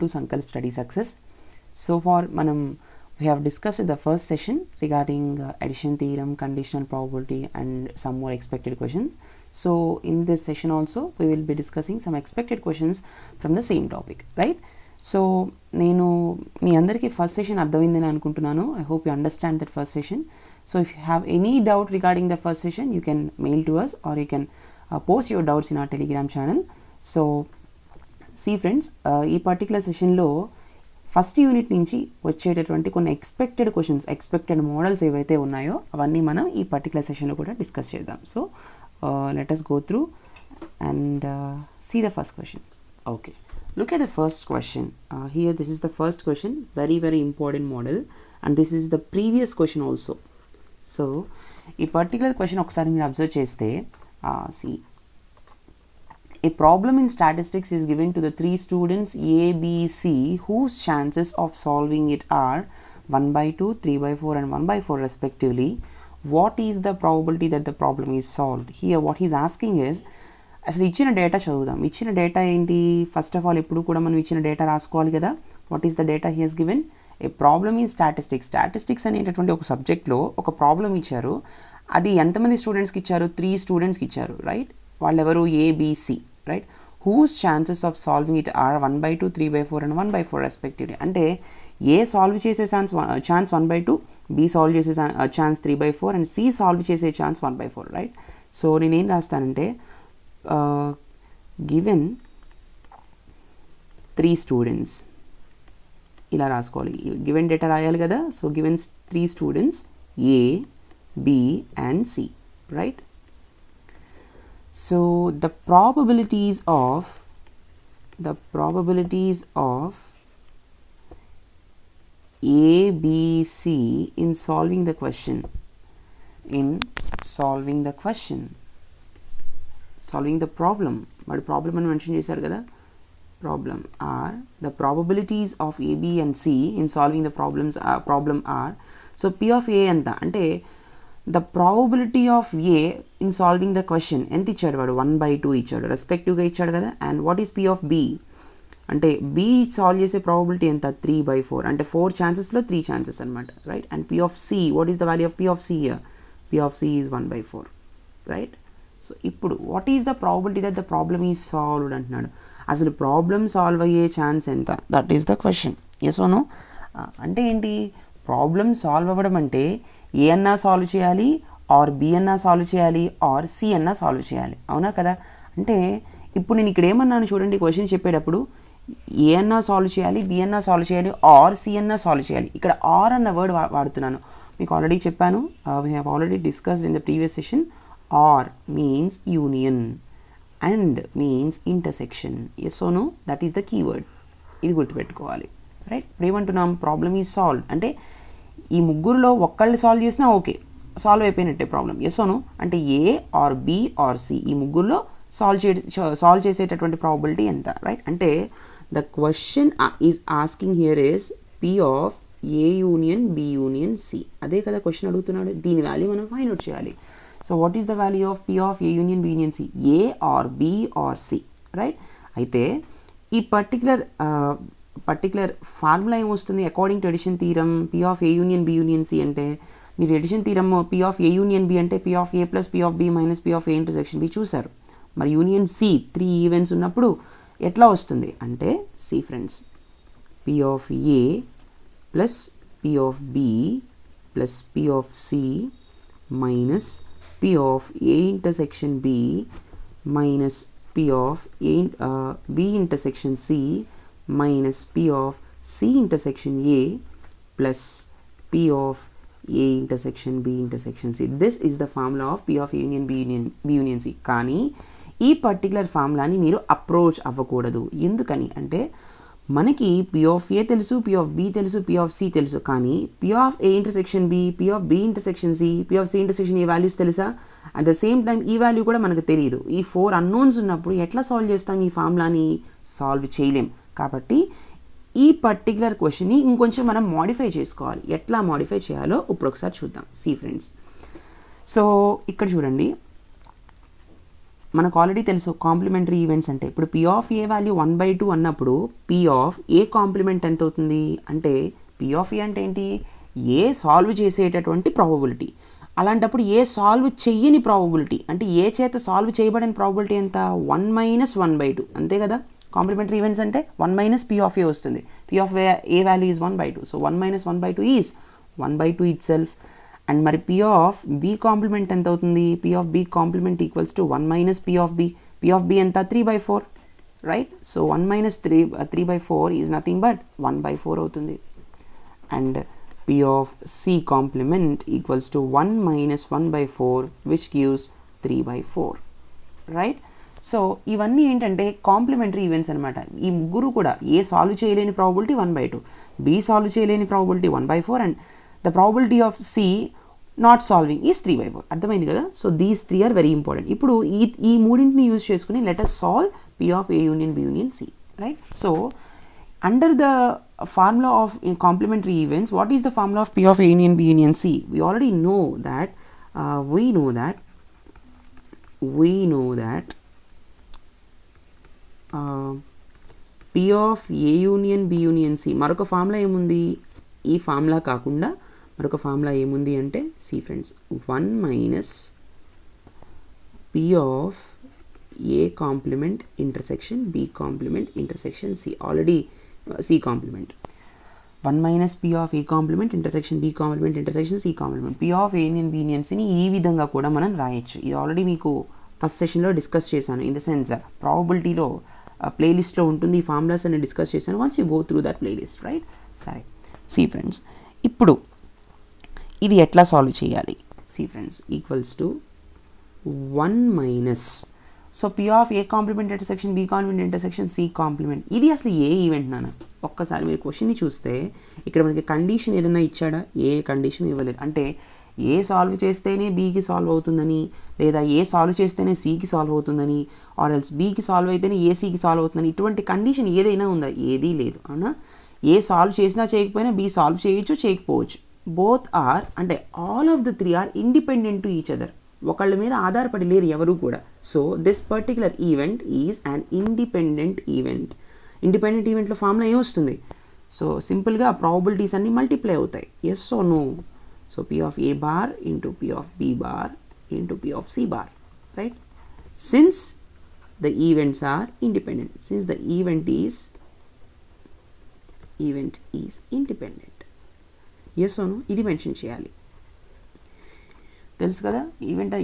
to Sankalp Study Success. So far we have discussed the first session regarding addition theorem, conditional probability and some more expected questions. So in this session also we will be discussing some expected questions from the same topic, right? So నేను మీ అందరికీ first session అర్థమైందని అనుకుంటున్నాను. I hope you understand that first session. So if you have any doubt regarding the first session, you can mail to us or you can post your doubts in our Telegram channel. So see friends, ఈ particular సెషన్లో first unit నుంచి వచ్చేటటువంటి కొన్ని expected models ఏవైతే ఉన్నాయో అవన్నీ మనం ఈ పర్టికులర్ సెషన్లో కూడా డిస్కస్ చేద్దాం. So let us go through and see the first question. Okay, look at the first question. Here this is the first question, very important model, and this is the previous question also. So ఈ particular question ఒకసారి మీరు observe చేస్తే see, a problem in statistics is given to the three students A, B, C whose chances of solving it are 1/2, 3/4 and 1/4 respectively. What is the probability that the problem is solved? Here what he is asking is, అసలు ఇచ్చిన data చదువుదాం. ఇచ్చిన data ఏంటి? First of all ఎప్పుడు కూడా మనం ఇచ్చిన data రాసుకోవాలి కదా. What is the data he has given? A problem in statistics అనేటటువంటి ఒక సబ్జెక్ట్లో ఒక ప్రాబ్లం ఇచ్చారు. అది ఎంతమంది స్టూడెంట్స్కి ఇచ్చారు? 3 స్టూడెంట్స్కి ఇచ్చారు, రైట్? వాళ్ళెవరు? ABC, right? Whose chances of solving it are 1/2, 3/4 and 1/4 respectively. అంటే ఏ సాల్వ్ చేసే ఛాన్స్ 1/2, బి సాల్వ్ చేసే ఛాన్స్ 3/4 అండ్ సి సాల్వ్ చేసే ఛాన్స్ 1/4, రైట్? సో నేనేం రాస్తానంటే గివెన్ 3 స్టూడెంట్స్ ఇలా రాసుకోవాలి. గివెన్ డేటా రాయాలి కదా. So given 3 students A, B and C, right? So the probabilities of A, B, C in solving the question, solving the problem, but problem అని mention చేశారు కదా. problem are the probabilities of A, B and C in solving the problem are. So P of A ఎంత అంటే the probability of A in solving the question ఎంత ఇచ్చాడు వాడు? 1/2 ఇచ్చాడు, రెస్పెక్టివ్గా ఇచ్చాడు కదా. And what is P of B అంటే B సాల్వ్ చేసే ప్రాబబిలిటీ ఎంత? 3/4 అంటే 4 ఛాన్సెస్లో 3 ఛాన్సెస్ అనమాట, right? And P of C, what is the value of P of C here? P of C is 1/4, right? So ఇప్పుడు what is the probability that the problem is solved అంటున్నాడు. అసలు problem solve అయ్యే chance ఎంత? That is the question. Yes or no? అంటే ఏంటి? Problem solve అవ్వడం అంటే ఏ అన్నా సాల్వ్ చేయాలి, ఆర్ బి అన్నా సాల్వ్ చేయాలి, ఆర్ సి అన్నా సాల్వ్ చేయాలి, అవునా కదా? అంటే ఇప్పుడు నేను ఇక్కడ ఏమన్నాను చూడండి, క్వశ్చన్ చెప్పేటప్పుడు ఏ అన్నా సాల్వ్ చేయాలి, బి అన్నా సాల్వ్ చేయాలి, ఆర్ సి అన్నా సాల్వ్ చేయాలి. ఇక్కడ ఆర్ అన్న వర్డ్ వాడుతున్నాను, మీకు ఆల్రెడీ చెప్పాను. We have already discussed in the previous session. Or means union and means intersection. Yes or no? That is the keyword. ఇది గుర్తుపెట్టుకోవాలి, రైట్? ఇప్పుడు ఏమంటున్నాం? ప్రాబ్లమ్ ఈజ్ సాల్వ్ అంటే ఈ ముగ్గురులో ఒక్కళ్ళు సాల్వ్ చేసినా ఓకే, సాల్వ్ అయిపోయినట్టే ప్రాబ్లం. Yes or no? అంటే A or B or C ఈ ముగ్గురులో సాల్వ్ చేసేటటువంటి ప్రాబబిలిటీ ఎంత, రైట్? అంటే the question is asking here is P of A union B union C. అదే కదా క్వశ్చన్ అడుగుతున్నాడు. దీని వాల్యూ మనం ఫైండ్ అవుట్ చేయాలి. So what is the value of P of A union B union C? A or B or C, right? అయితే ఈ particular formula ఏమొస్తుంది? According to addition theorem P of A union B union C అంటే మీరు addition theorem P of A union B అంటే P of A plus P of B minus P of A intersection B చూసారు. మరి union C 3 events ఉన్నప్పుడు ఎట్లా వస్తుంది అంటే see friends, P of A plus P of B plus P of C minus P of A intersection B minus P of B intersection C minus P of C intersection A plus P of A intersection B intersection C. This is the formula of P of A union B union C. కానీ ఈ particular ఫార్ములాని మీరు approach అవ్వకూడదు. ఎందుకని అంటే మనకి P of A తెలుసు, P of B తెలుసు, P of C తెలుసు. కానీ P of A intersection B, P of B intersection C, P of C intersection A values తెలుసా? అట్ ద సేమ్ టైం ఈ వాల్యూ కూడా మనకు తెలియదు. ఈ 4 అన్నోన్స్ ఉన్నప్పుడు ఎట్లా సాల్వ్ చేస్తాం? ఈ ఫార్ములాని సాల్వ్ చేయలేం. కాబట్టి ఈ పర్టికులర్ క్వశ్చన్ని ఇంకొంచెం మనం మోడిఫై చేసుకోవాలి. ఎట్లా మోడిఫై చేయాలో ఇప్పుడు ఒకసారి చూద్దాం. సి ఫ్రెండ్స్, సో ఇక్కడ చూడండి, మనకు ఆల్రెడీ తెలుసు కాంప్లిమెంటరీ ఈవెంట్స్ అంటే. ఇప్పుడు పీ ఆఫ్ ఏ వాల్యూ 1/2 అన్నప్పుడు పీ ఆఫ్ ఏ కాంప్లిమెంట్ ఎంత అవుతుంది అంటే, పీ ఆఫ్ ఏ అంటే ఏంటి, ఏ సాల్వ్ చేసేటటువంటి ప్రాబబిలిటీ. అలాంటప్పుడు ఏ సాల్వ్ చెయ్యని ప్రాబబిలిటీ అంటే ఏ చేత సాల్వ్ చేయబడిన ప్రాబబిలిటీ ఎంత, 1 - 1/2 అంతే కదా. కాంప్లిమెంటరీ ఈవెంట్స్ అంటే 1 - పీ ఆఫ్ ఏ వస్తుంది. P of A value is 1/2, so 1 - 1/2 is 1/2 itself. And మరి పీ ఆఫ్ బీ కాంప్లిమెంట్ ఎంత అవుతుంది, P of B complement equals to 1 - P of B. P of B ఎంత, 3/4, right. So 1 - 3/4 is nothing but 1/4 అవుతుంది. And P of C complement equals to 1 - 1/4 which gives 3/4, right. So ఇవన్నీ ఏంటంటే complementary events అనమాట. ఈ ముగ్గురు కూడా ఏ సాల్వ్ చేయలేని probability 1/2, B solve చేయలేని probability 1/4 and the probability of C not solving is 3/4. అర్థమైంది కదా. So these 3 are very important. ఇప్పుడు ఈ మూడింటిని యూజ్ చేసుకుని let us solve P of A union B union C, right. So under the formula of complementary events, what is the formula of P of A union B union C? We already know that we know that P of A union B union C మరొక formula ఏముంది, ఈ formula కాకుండా మరొక formula ఏముంది అంటే C friends, 1 - P of A complement intersection B complement intersection C. Already C complement. 1 - P of A complement intersection B complement intersection C complement. P of A union B union C ని ఈ విధంగా కూడా మనం రాయొచ్చు. ఇది already మీకు first సెషన్లో discuss చేశాను. ఇన్ ద సెన్స్ ప్రాబబిలిటీలో ప్లేలిస్ట్లో ఉంటుంది, ఈ ఫార్ములాస్ అని డిస్కస్ చేశాను. Once you go through that playlist, right. సరే సి ఫ్రెండ్స్, ఇప్పుడు ఇది ఎట్లా సాల్వ్ చేయాలి. See friends equals to 1 - so P of A complement intersection B complement intersection C complement. ఇది అసలు ఏ ఈవెంట్ నాన్న, ఒక్కసారి మీరు క్వశ్చన్ని చూస్తే ఇక్కడ మనకి కండిషన్ ఏదైనా ఇచ్చాడా, ఏ కండిషన్ ఇవ్వలేదు. అంటే ఏ సాల్వ్ చేస్తేనే బీకి సాల్వ్ అవుతుందని, లేదా ఏ సాల్వ్ చేస్తేనే సికి సాల్వ్ అవుతుందని, ఆర్ ఎల్స్ బీకి సాల్వ్ అయితేనే ఏసీకి సాల్వ్ అవుతుందని, ఇటువంటి కండిషన్ ఏదైనా ఉందా, ఏదీ లేదు. అవునా. ఏ సాల్వ్ చేసినా చేయకపోయినా బీ సాల్వ్ చేయొచ్చు చేయకపోవచ్చు. బోత్ ఆర్ అంటే all of the 3 are independent to each other. ఒకళ్ళ మీద ఆధారపడి లేరు ఎవరు కూడా. So this particular event is an independent event. Independent ఈవెంట్లో ఫార్ములా ఏమొస్తుంది, సో సింపుల్గా ప్రాబబిలిటీస్ అన్నీ మల్టిప్లై అవుతాయి. Yes so no. So P of A bar into P of B bar into P of C bar, right. Since the events are independent, since the event is independent. Yes or no, ఇది mention చేయాలి. తెలుసు కదా, event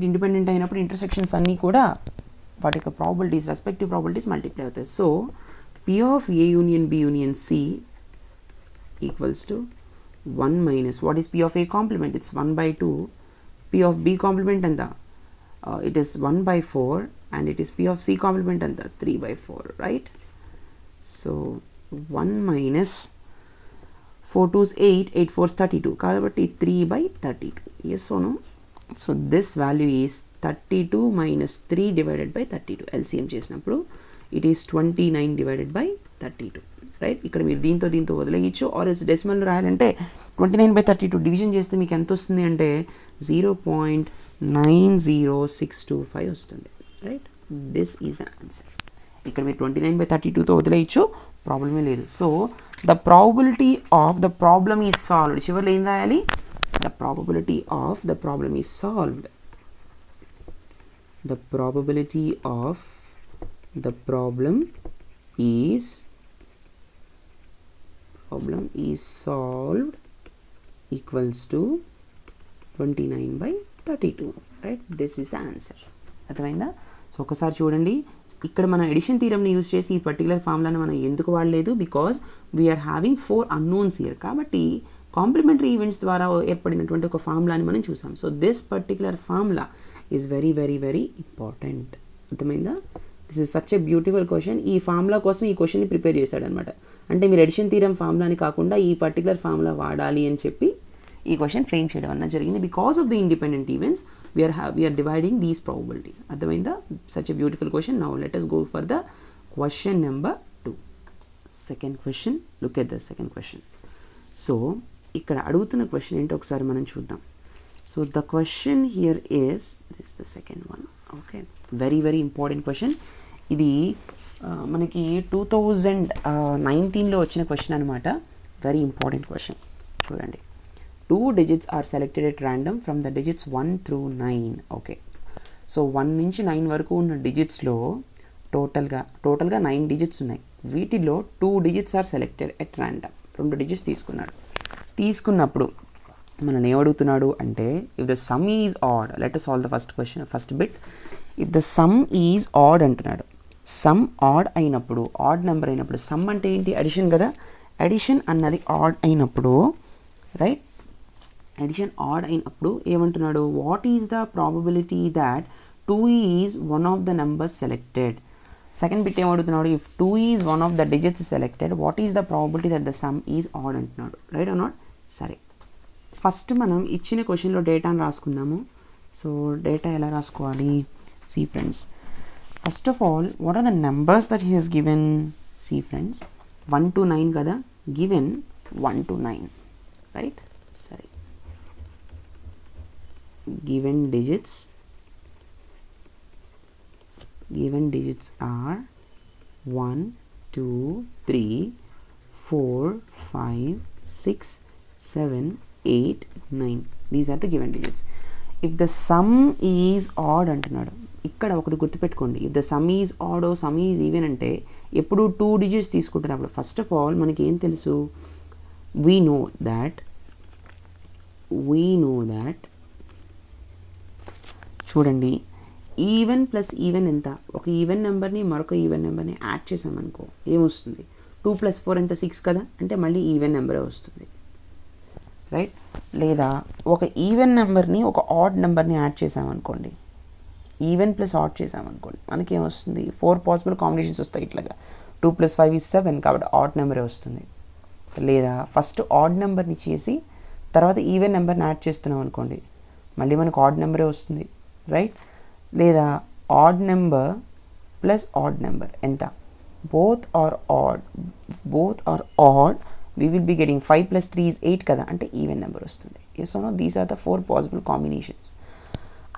independent అయినప్పుడు intersections అన్నీ కూడా వాటి యొక్క probabilities, respective probabilities multiply అవుతాయి. So P of A union B union C equals to 1 - what is P of A complement, it's 1/2. P of B complement ఎంత, it is 1/4 and it is P of C complement ఎంత, 3/4, right. So 1 - 4 2s 8, 8 4s 32 కాబట్టి 3/32. yes or no. So this value is 32 - 3 divided by 32. LCM చేసినప్పుడు it is 29 divided by 32, right. ఇక్కడ మీరు దీంతో వదిలేయచ్చు, or else decimal రాయాలంటే 29/32 division చేస్తే మీకు ఎంత వస్తుంది అంటే 0.90625 వస్తుంది, right. This is the answer. ఇక్కడ మీరు 29/32తో వదిలేయచ్చు, ప్రాబ్లమే లేదు. So the probability of the problem is solved. చివరిలో ఏం రాయాలి, the probability of the problem is solved. The probability of the problem is solved equals to 29/32, right. This is the answer. అర్థమైందా. So ఒకసారి చూడండి, ఇక్కడ మన ఎడిషన్ థీరమ్ని యూజ్ చేసి ఈ పర్టికులర్ ఫార్ములాని మనం ఎందుకు వాడలేదు, because we're having 4 unknowns here. కాబట్టి కాంప్లిమెంటరీ ఈవెంట్స్ ద్వారా ఏర్పడినటువంటి ఒక ఫార్ములాని మనం చూసాం. So this particular formula is very very very important. అర్థమైందా. This is such a beautiful question. ఈ ఫార్ములా కోసం ఈ క్వశ్చన్ని ప్రిపేర్ చేశాడనమాట. అంటే మీరు ఎడిషన్ థీరం ఫార్ములాని కాకుండా ఈ పర్టికులర్ ఫార్ములా వాడాలి అని చెప్పి ఈ క్వశ్చన్ ఫ్రేమ్ చేయడం అన్న జరిగింది. Because of the independent events we're dividing these probabilities. అర్థమైందా. Such a beautiful question. Now let us go for the question number 2. Second question. Look at the second question. So ఇక్కడ అడుగుతున్న question ఏంటో ఒకసారి మనం చూద్దాం. So the question here is this the second one. Okay, very very important question. ఇది మనకి 2019లో వచ్చిన క్వశ్చన్ అనమాట. Very important question. చూడండి, 2 digits are selected at random from the digits 1 through 9. Okay, so 1 నుంచి 9 వరకు ఉన్న డిజిట్స్లో టోటల్గా 9 డిజిట్స్ ఉన్నాయి. వీటిలో 2 digits are selected at random. 2 digits తీసుకున్నప్పుడు మనల్ని ఏమడుగుతున్నాడు అంటే, if the sum is odd, let us solve the first bit. If the sum is odd అంటున్నాడు. సమ్ ఆడ్ అయినప్పుడు, ఆడ్ నెంబర్ అయినప్పుడు, సమ్ అంటే ఏంటి? అడిషన్ కదా. అడిషన్ అన్నది ఆడ్ అయినప్పుడు, రైట్, అడిషన్ ఆడ్ అయినప్పుడు ఏమంటున్నాడు? What is the probability that 2 is one of the numbers selected. Second bit ఏమడుగుతున్నాడు? If 2 is one of the digits selected, what is the probability that the sum is odd అంటున్నాడు. Right or not? సరే, first మనం ఇచ్చిన క్వశ్చన్లో డేటాను రాసుకుందాము. So data ఎలా రాసుకోవాలి? See friends, first of all, what are the numbers that he has given? See friends, 1 to 9 kada, given 1 to 9, right? Sorry, given digits are 1 2 3 4 5 6 7 8 9. These are the given digits. If the sum is odd అంటున్నాడు. ఇక్కడ ఒకటి గుర్తుపెట్టుకోండి, if the sum is odd or sum is even అంటే ఎప్పుడు 2 digits తీసుకుంటున్నప్పుడు first of all మనకి ఏం తెలుసు? వీ నో దాట్ చూడండి, ఈవెన్ ప్లస్ ఈవెన్ ఎంత? ఒక ఈవెన్ నెంబర్ని మరొక ఈవెన్ నెంబర్ని యాడ్ చేసామనుకో ఏమొస్తుంది? 2 + 4 ఎంత? 6 కదా. అంటే మళ్ళీ ఈవెన్ నెంబరే వస్తుంది, రైట్? లేదా ఒక ఈవెన్ నెంబర్ని ఒక ఆడ్ నెంబర్ని యాడ్ చేసామనుకోండి, ఈవెన్ ప్లస్ ఆడ్ చేసామనుకోండి, మనకి ఏమొస్తుంది? 4 పాసిబుల్ కాంబినేషన్స్ వస్తాయి. ఇట్లాగా 2 + 5 = 7, కాబట్టి ఆడ్ నెంబరే వస్తుంది. లేదా ఫస్ట్ ఆడ్ నెంబర్ని చేసి తర్వాత ఈవెన్ నెంబర్ని యాడ్ చేస్తున్నాం అనుకోండి, మళ్ళీ మనకు ఆడ్ నెంబరే వస్తుంది, రైట్? లేదా odd number plus odd number ఎంత? Both are odd, we will be getting 5 + 3 = 8 కదా, అంటే ఈవెన్ నెంబర్ వస్తుంది. yes or no? These are the 4 possible combinations.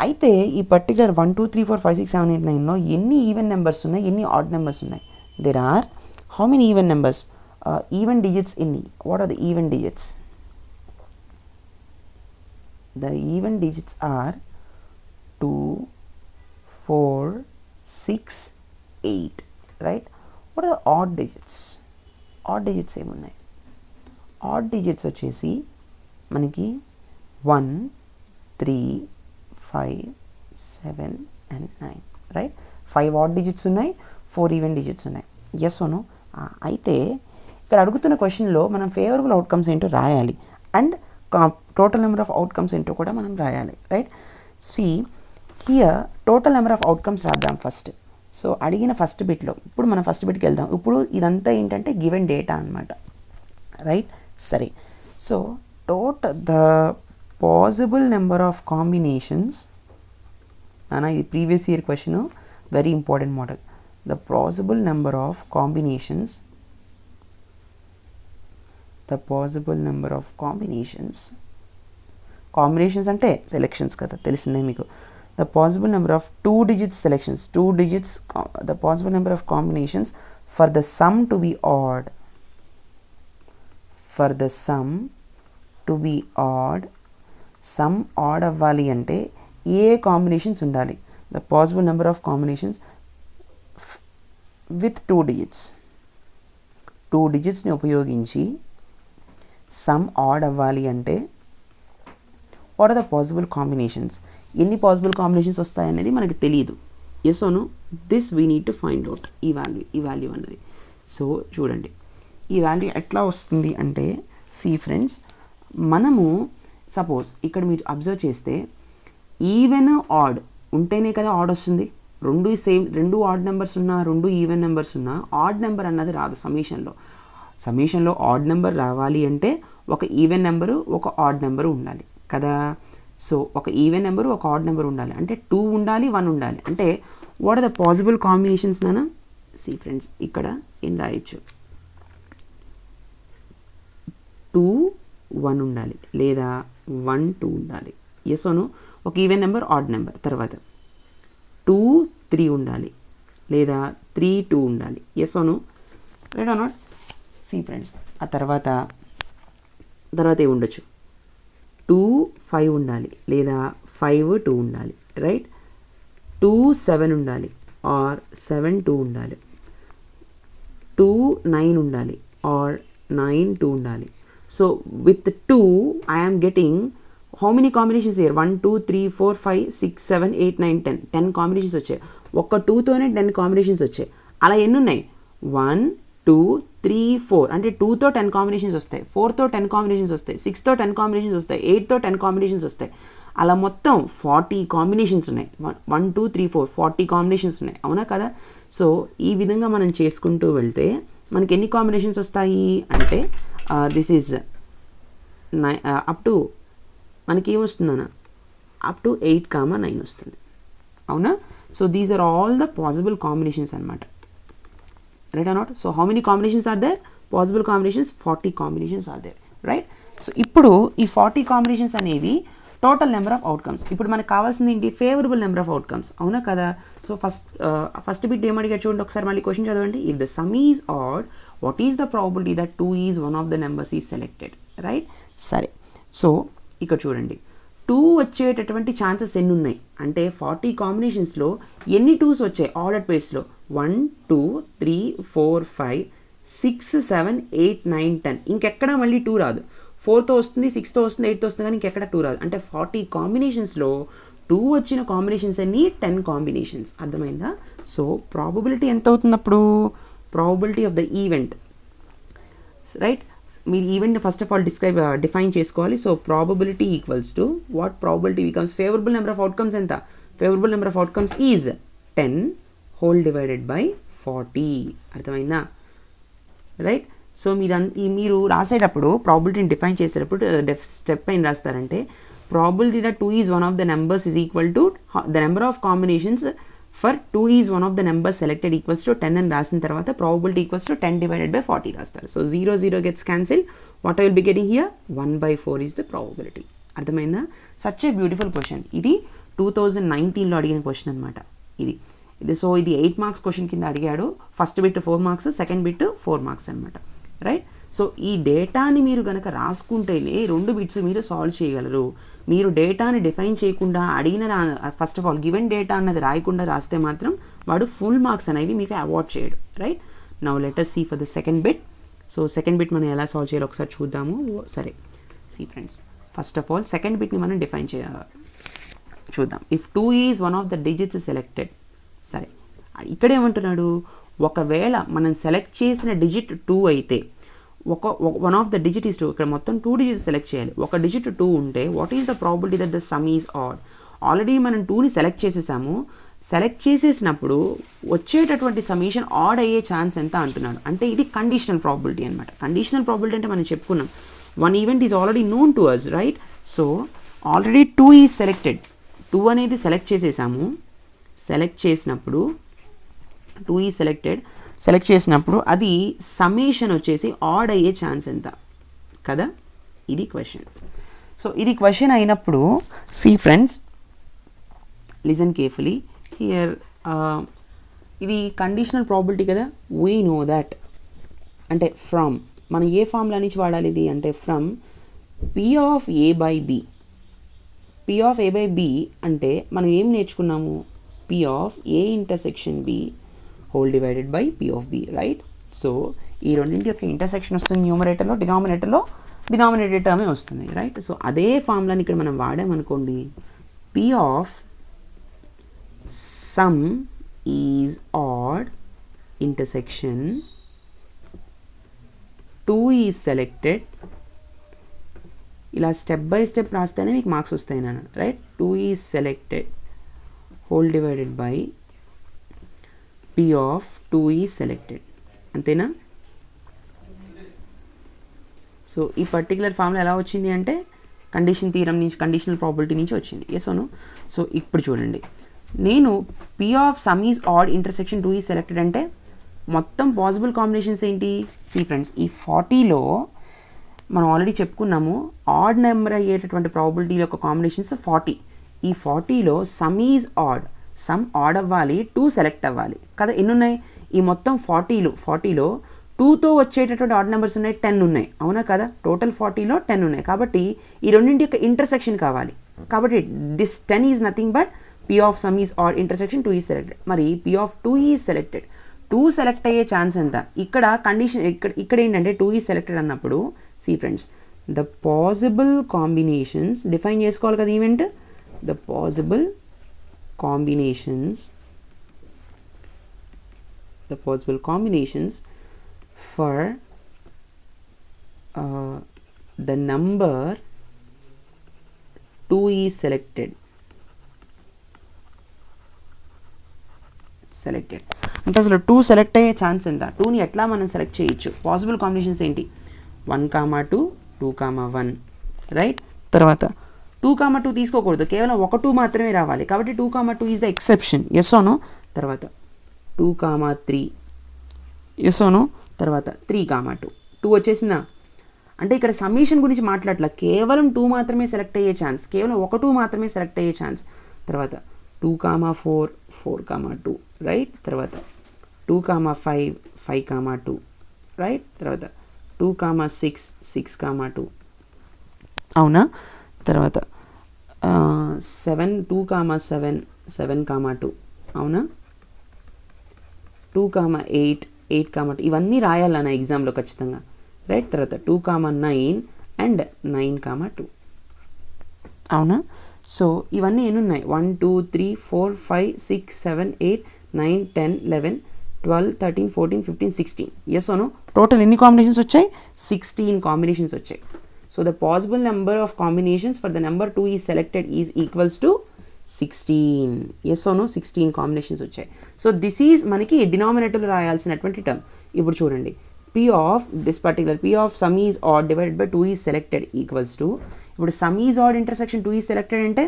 అయితే ఈ పర్టికులర్ 1 2 3 4 5 6 7 8 9లో ఎన్ని ఈవెన్ నెంబర్స్ ఉన్నాయి, ఎన్ని ఆడ్ నెంబర్స్ ఉన్నాయి? there are how many even numbers? Even digits ఎన్ని? what are the even digits? the even digits are 2 4 6 8, right? what are the odd digits? odd digits ఏమున్నాయి? Add digits వచ్చేసి మనకి 1 3 5 7 and 9, right? 5 add digits ఉన్నాయి, 4 even digits ఉన్నాయి. Yes or no? అయితే ఇక్కడ అడుగుతున్న క్వశ్చన్లో మనం ఫేవరబుల్ అవుట్కమ్స్ ఏంటో రాయాలి and total number of outcomes ఏంటో కూడా మనం రాయాలి, right? See here total number of outcomes రాద్దాం ఫస్ట్. సో అడిగిన ఫస్ట్ బిట్లో, ఇప్పుడు మనం ఫస్ట్ బిట్కి వెళ్దాం. ఇప్పుడు ఇదంతా ఏంటంటే గివెన్ డేటా అనమాట, రైట్? సరే, so the possible number of combinations అన్న, ఇది previous year question, very important model. The possible number of combinations అంటే సెలెక్షన్స్ కదా, తెలిసిందే మీకు. The possible number of 2 digits selections, 2 digits, the possible number of combinations for the sum to be odd. For the sum to be odd, sum odd అవ్వాలి అంటే ఏ combinations ఉండాలి? The possible number of combinations with 2 digits. 2 digitsని ఉపయోగించి sum odd అవ్వాలి అంటే what are the possible combinations? ఎన్ని possible combinations వస్తాయనేది మనకు తెలియదు. Yes or no? This we need to find out. ఈ వాల్యూ అన్నది. సో చూడండి, ఈ వాల్యూ ఎట్లా వస్తుంది అంటే, సీ ఫ్రెండ్స్, మనము సపోజ్ ఇక్కడ మీరు అబ్జర్వ్ చేస్తే ఈవెన్ ఆడ్ ఉంటేనే కదా ఆడ్ వస్తుంది. రెండు ఆడ్ నెంబర్స్ ఉన్నా, 2 ఈవెన్ నెంబర్స్ ఉన్నా ఆడ్ నెంబర్ అన్నది రాదు సమ్మేషన్లో ఆడ్ నెంబర్ రావాలి అంటే ఒక ఈవెన్ నెంబరు, ఒక ఆడ్ నెంబరు ఉండాలి కదా. సో ఒక ఈవెన్ నెంబరు, ఒక ఆడ్ నెంబర్ ఉండాలి అంటే 2 ఉండాలి, 1 ఉండాలి. అంటే what are the possible combinations నానా? సీ ఫ్రెండ్స్, ఇక్కడ ఏం రాయొచ్చు? 2 1 ఉండాలి, లేదా 1 2 ఉండాలి. Yes or no? ఒక ఈవెన్ నెంబర్, ఆడ్ నెంబర్. తర్వాత 2 3 ఉండాలి లేదా 3 2 ఉండాలి. Yes or no, right or not? See friends, ఆ తర్వాత ఏ ఉండొచ్చు, 2 5 ఉండాలి లేదా 5 2 ఉండాలి, రైట్? 2 7 ఉండాలి ఆర్ 7 2 ఉండాలి. 2 9 ఉండాలి ఆర్ 9 2 ఉండాలి. So with 2 I am getting how many combinations here? 1 2 3 4 5 6 7 8 9 10 combinations వచ్చాయి. ఒక్క 2తోనే 10 కాంబినేషన్స్ వచ్చాయి. అలా ఎన్ని ఉన్నాయి? 1 2 3 4 అంటే 2తో 10 కాంబినేషన్స్ వస్తాయి, 4తో 10 కాంబినేషన్స్ వస్తాయి, 6తో 10 కాంబినేషన్స్ వస్తాయి, 8తో 10 కాంబినేషన్స్ వస్తాయి. అలా మొత్తం 40 కాంబినేషన్స్ ఉన్నాయి. 1 2 3 4 40 కాంబినేషన్స్ ఉన్నాయి, అవునా కదా? సో ఈ విధంగా మనం చేసుకుంటూ వెళ్తే మనకి ఎన్ని కాంబినేషన్స్ వస్తాయి అంటే దిస్ ఈజ్ అప్ టు మనకి ఏమొస్తుందన్న అప్ టు 8 9 వస్తుంది, అవునా? So these are all the possible combinations అనమాట, right or not? So how many combinations are there? Possible combinations 40 combinations are there, right? So ఇప్పుడు ఈ 40 కాంబినేషన్స్ అనేవి total number of outcomes. ఇప్పుడు మనకు కావాల్సింది ఏంటి? ఫేవరబుల్ నెంబర్ ఆఫ్ అవుట్కమ్స్, అవునా కదా? సో ఫస్ట్ బిట్ ఏమడిగాడు చూడండి ఒకసారి, మళ్ళీ క్వశ్చన్ చదవండి. If the sum is add, what is the probability that 2 is one of the numbers is selected, right? సరే, సో ఇక్కడ చూడండి 2 వచ్చేటటువంటి ఛాన్సెస్ ఎన్ని ఉన్నాయి అంటే 40 కాంబినేషన్స్లో ఎన్ని 2s వచ్చాయి ఆర్డర్ పేర్స్లో? 1 2 3 4 5 6 7 8 9 10. ఇంకెక్కడ మళ్ళీ 2 రాదు. 4తో వస్తుంది, 6తో వస్తుంది, 8తో వస్తుంది, కానీ ఇంకెక్కడ 2 రాదు. అంటే 40 కాంబినేషన్స్లో 2 వచ్చిన కాంబినేషన్స్ అన్ని 10 కాంబినేషన్స్, అర్థమైందా? సో ప్రాబబిలిటీ ఎంత అవుతుంది అప్పుడు? Probability of the event, right? మీరు event first of all define చేసుకోవాలి. So probability equals to what? Probability becomes favourable number of outcomes ఎంత? Favourable number of outcomes is 10 whole divided by 40, అర్థమైందా? Right? So మీరు రాసేటప్పుడు ప్రాబిలిటీని define చేసేటప్పుడు step పైన రాస్తారంటే probability that 2 is one of the numbers is equal to the number of combinations for 2 is one of the numbers selected equals to 10 అని రాసిన తర్వాత probability equals to 10 divided by 40 రాస్తారు. So 0 0 gets cancel. What I will be getting here? 1/4 is the probability, అర్థమైందా? Such a beautiful question. ఇది 2019లో అడిగిన question అనమాట. ఇది సో ఇది 8 మార్క్స్ క్వశ్చన్ కింద అడిగాడు. First bit 4 marks, second bit 4 marks అనమాట, రైట్? సో ఈ డేటాని మీరు కనుక రాసుకుంటేనే 2 బిట్స్ మీరు సాల్వ్ చేయగలరు. మీరు డేటాని డిఫైన్ చేయకుండా అడిగిన first of all given data అన్నది రాయకుండా రాస్తే మాత్రం వాడు ఫుల్ మార్క్స్ అనేవి మీకు అవార్డ్ చేయడు, right? Now let us see for the second bit. So second bit మనం ఎలా సాల్వ్ చేయాలో ఒకసారి చూద్దాము. సరే, see friends, first of all second బిట్ని మనం డిఫైన్ చూద్దాం. If 2 is one of the digits selected. సరే, ఇక్కడ ఏమంటున్నాడు? ఒకవేళ మనం సెలెక్ట్ చేసిన డిజిట్ 2 అయితే one of the digit is 2. ఇక్కడ మొత్తం 2 డిజిట్స్ సెలెక్ట్ చేయాలి. ఒక డిజిట్ 2 ఉంటే what is the probability that the sum is add? Already మనం 2ని సెలెక్ట్ చేసేసాము. సెలెక్ట్ చేసేసినప్పుడు వచ్చేటటువంటి సమీషన్ ఆడ్ అయ్యే ఛాన్స్ ఎంత అంటున్నాడు. అంటే ఇది కండిషనల్ ప్రాబిలిటీ అనమాట. కండిషనల్ ప్రాబిలిటీ అంటే మనం చెప్పుకున్నాం, one event is already known to us, right? So already 2 is selected. 2 అనేది సెలెక్ట్ చేసేసాము. సెలెక్ట్ చేసినప్పుడు 2 ఈజ్ సెలెక్ట్ చేసినప్పుడు అది సమేషన్ వచ్చేసి ఆడ్ అయ్యే ఛాన్స్ ఎంత కదా? ఇది క్వశ్చన్. సో ఇది క్వశ్చన్ అయినప్పుడు see friends, listen carefully here. ఇది కండిషనల్ ప్రాబిలిటీ కదా, వీ నో దట్. అంటే ఫ్రమ్ మనం ఏ ఫార్ములా నుంచి వాడాలి ఇది అంటే from P of A by B. P of A by B అంటే మనం ఏం నేర్చుకున్నాము? P of A intersection B whole divided by P of B, right? So ఈ రెండింటి యొక్క ఇంటర్సెక్షన్ వస్తుంది న్యూమరేటర్లో, డినామినేటర్ టర్మే వస్తుంది, రైట్? సో అదే ఫార్ములాని ఇక్కడ మనం వాడామనుకోండి, P of sum is odd intersection 2 is selected. ఇలా స్టెప్ బై స్టెప్ రాస్తేనే మీకు మార్క్స్ వస్తాయి నాన్న, right? 2 is selected whole divided by P of 2 is selected, అంతేనా? సో ఈ పర్టికులర్ ఫార్ములా ఎలా వచ్చింది అంటే కండిషన్ థీరం నుంచి, కండిషనల్ ప్రాబిలిటీ నుంచి వచ్చింది. ఎస్ అవును. సో ఇప్పుడు చూడండి, నేను P of sum is odd intersection 2 is selected అంటే మొత్తం పాసిబుల్ కాంబినేషన్స్ ఏంటి? సి ఫ్రెండ్స్, ఈ 40లో మనం ఆల్రెడీ చెప్పుకున్నాము ఆడ్ నెంబర్ అయ్యేటటువంటి ప్రాబిలిటీ యొక్క కాంబినేషన్స్ 40. ఈ 40లో sum is odd. Sum odd అవ్వాలి, 2 సెలెక్ట్ అవ్వాలి కదా. ఎన్ని ఉన్నాయి ఈ మొత్తం 40లో 2తో వచ్చేటటువంటి ఆడ్ నెంబర్స్ ఉన్నాయి, 10 ఉన్నాయి అవునా కదా. టోటల్ 40లో 10 ఉన్నాయి కాబట్టి ఈ రెండింటి యొక్క ఇంటర్సెక్షన్ కావాలి. కాబట్టి this 10 is nothing but P of sum is odd intersection 2 is selected. మరి P of 2 is selected. 2 select అయ్యే ఛాన్స్ ఎంత? ఇక్కడ కండిషన్ ఇక్కడ ఏంటంటే 2 is selected అన్నప్పుడు see friends, the possible combinations define చేసుకోవాలి కదా event. the possible combinations for the number 2 is selected అంటే అసలు 2 సెలెక్ట్ అయ్యే ఛాన్స్ ఎంత? 2ని ఎట్లా మనం సెలెక్ట్ చేయొచ్చు? పాసిబుల్ కాంబినేషన్స్ ఏంటి? 1, 2, 2, 1 రైట్. తర్వాత 2, 2 తీసుకోకూడదు, కేవలం 1, 2 మాత్రమే రావాలి కాబట్టి 2, 2 ఈజ్ ద ఎక్సెప్షన్. ఎస్ ఓనో. తర్వాత 2, 3 ఎస్ ఓనో. తర్వాత 3, 2 వచ్చేసిందా? అంటే ఇక్కడ సమ్మేషన్ గురించి మాట్లాడట్లా, కేవలం 2 మాత్రమే సెలెక్ట్ అయ్యే ఛాన్స్, కేవలం 1, 2 మాత్రమే సెలెక్ట్ అయ్యే ఛాన్స్. తర్వాత 2, 4, 4, 2 రైట్. తర్వాత 2, 5, 5, 2 రైట్. తర్వాత 2, 6, 6, 2 అవునా. తర్వాత 2, 7, 7, 2 అవునా. 2, 8, 8, 2 ఇవన్నీ రాయాలన్న ఎగ్జామ్లో ఖచ్చితంగా రైట్. తర్వాత 2, 9 అండ్ 9, 2 అవునా. సో ఇవన్నీ ఎన్ని ఉన్నాయి? 1, 2, 3, 4, 5, 6, 7, 8, 9, 10, 11, 12, 13, 14, 15, 16 ఎస్ ఓను. టోటల్ ఎన్ని కాంబినేషన్స్ వచ్చాయి? 16 కాంబినేషన్స్ వచ్చాయి. So the possible number of combinations for the number 2 is selected is equals to 16 yes or no. 16 combinations వచ్చాయి. సో దిస్ ఈజ్ మనకి డినామినేటర్లో రాయాల్సినటువంటి టర్మ్. ఇప్పుడు చూడండి, P of this particular P of sum is odd divided by 2 is selected equals to, ఇప్పుడు sum is odd intersection 2 is selected అంటే